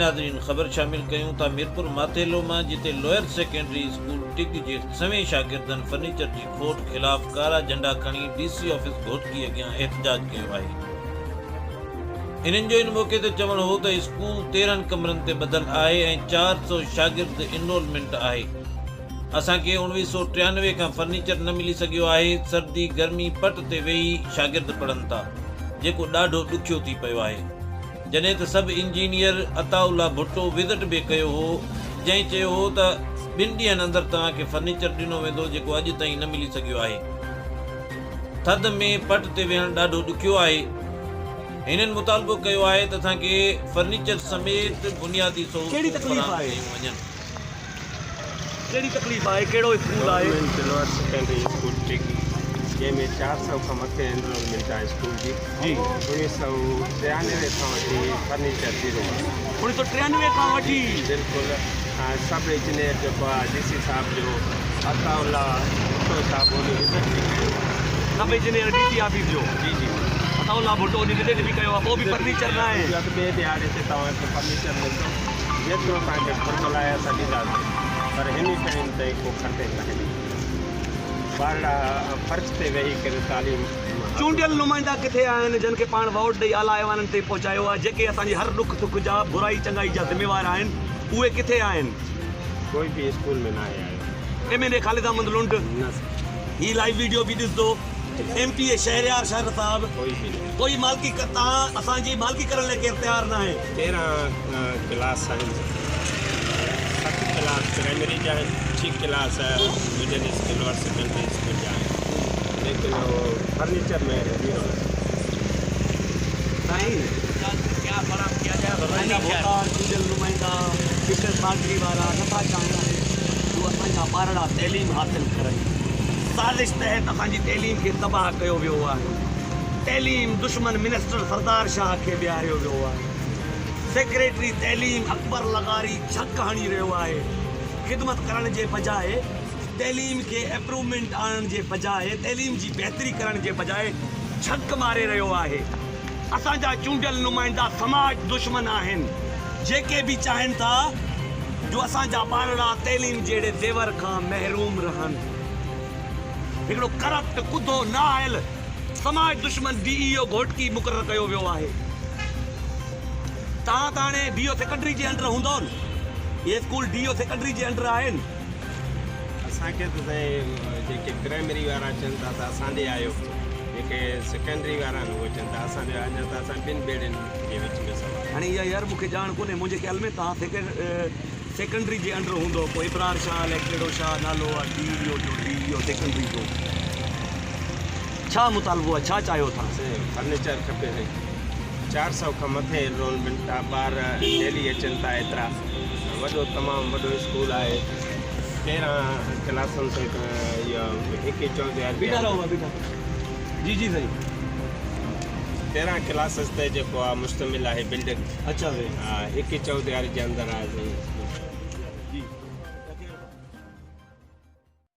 नाज़रीन ख़बर शामिल कयूं था मीरपुर माथेलो मां जिते लोअर सेकेंडरी स्कूल टिक जे 6वें शागिर्दनि फर्नीचर की खोट खिलाफ कारा झंडा खणी DC ऑफिस घोटकी अॻियां एहतजाज कयो आहे। इन्हनि जो इन मौके ते चवणु हो त स्कूल 13 कमरनि ते ॿधल आहे ऐं 400 शागिर्द इनरोलमेंट आहे। असांखे 1993 खां फर्नीचर न मिली सघियो आहे। सर्दी गर्मी पट ते वेही शागिर्द पढ़नि था जेको ॾाढो ॾुखियो थी पियो आहे। जॾहिं त सब इंजीनियर अताउल्ला भुट्टो विज़िट भी कयो हो जंहिं चयो हो त 2 ॾींहंनि अंदरि तव्हांखे फर्नीचर ॾिनो वेंदो जेको अॼु ताईं न मिली सघियो आहे। थधि में पट ते वेहणु ॾाढो ॾुखियो आहे। हिननि मुतालबो कयो आहे त असांखे फर्नीचर समेत बुनियादी कहिड़ी तकलीफ़ आहे कहिड़ो स्कूल आहे लोअर सेकेंडरी स्कूल टिक जंहिंमें 400 खां मथे एनरोलमेंट आहे स्कूल जी 1993 खां वठी फर्नीचर ॾिनो 1993 खां वठी बिल्कुलु सब इंजीनियर जेको आहे DC साहब जो अताउल्ला भुट्टो साहब उन विज़िट बि कयो। सब इंजीनियर DC ऑफिस जो जी अताउल्ला भुट्टो उन विज़िट बि कयो आहे। पोइ बि फर्नीचर न आहे। ॿिए ॾियारे ते तव्हांखे फर्नीचर मिलंदो जेतिरो तव्हांखे घुर्ज लाइ असां ॾींदासीं पर हिन टाइम ते को खटे कान्हे। फर्श ते वेही करे तालीम चूंडियल नुमाइंदा किथे आहिनि जिन खे पाण वोट ॾेई आला ऐवाननि ते पहुचायो आहे जेके असांजी हर दुख सुख जा बुराई चङाई जा ज़िम्मेवार आहिनि उहे किथे आहिनि? कोई भी स्कूल में ना आया MLA ख़ालिद अहमद लुंड ही लाइव वीडियो भी ॾिसंदो MPA शहरयार शाह साहब कोई मालिकी तव्हां असांजी मालिकी करण लाइ केरु तयारु न आहे। 13 क्लास आहिनि 7 क्लास प्राइमरी जा आहिनि 6 क्लास मिडिल स्कूल और सेकेंडरी स्कूल जा आहिनि लेकिन वो फर्नीचर में ज़ीरो साईं क्या फर्क किया जाए चूंडियल नुमाइंदा पीपल्स पार्टी वारा नथा चाहिनि जो असांजा ॿारड़ा तइलीम हासिल करनि। साज़िश तहत असांजी तइलीम खे तबाह कयो वियो आहे। तइलीम दुश्मन मिनिस्टर सरदार शाह खे ॿिहारियो वियो आहे। सेक्रेटरी तइलीम अकबर लगारी छक हणी रहियो आहे। ख़िदमत करण जे बजाए तइलीम खे इम्प्रूवमेंट आणण जे बजाए तइलीम जी बहितरी करण जे बजाए छक मारे रहियो आहे। असांजा चूंडियल नुमाइंदा समाज दुश्मन आहिनि जेके भी चाहिनि था जो असांजा ॿारड़ा तइलीम जहिड़े ज़ेवर खां महरूम रहनि। हिकिड़ो करप्ट कुदो न आयल समाज दुश्मन DEO घोटकी मुक़ररु कयो वियो आहे। तव्हां त हाणे DO सेकेंडरी जे अंडर हूंदो न ये school DO secondary J under आहिनि। असांखे त जेके प्राइमरी वारा चवनि था त असां ॾे आयो जेके सेकेंडरी वारा आहिनि उहे चवनि था असां ॾे अञा त असां 2 ॿेड़ियुनि जे विच में सवाल। हाणे इहा यार मूंखे ॼाण कोन्हे मुंहिंजे ख़्याल में तव्हां सेकेंडरी जे अंडर हूंदो कोई इब्रार शाह अलाए कहिड़ो शाह नालो आहे DEO सेकेंडरी जो छा मुतालबो आहे छा चाहियो था? फर्नीचर खपे 400 खां मथे एनरोलमेंट आहे ॿार डेली अचनि था एतिरा वॾो तमामु वॾो स्कूल आहे 13 क्लासुनि ते इहो 21-24 जी साईं 13 क्लासिस ते जेको आहे मुश्तमिल आहे बिल्डिंग। अच्छा 21-24 जे अंदरि आहे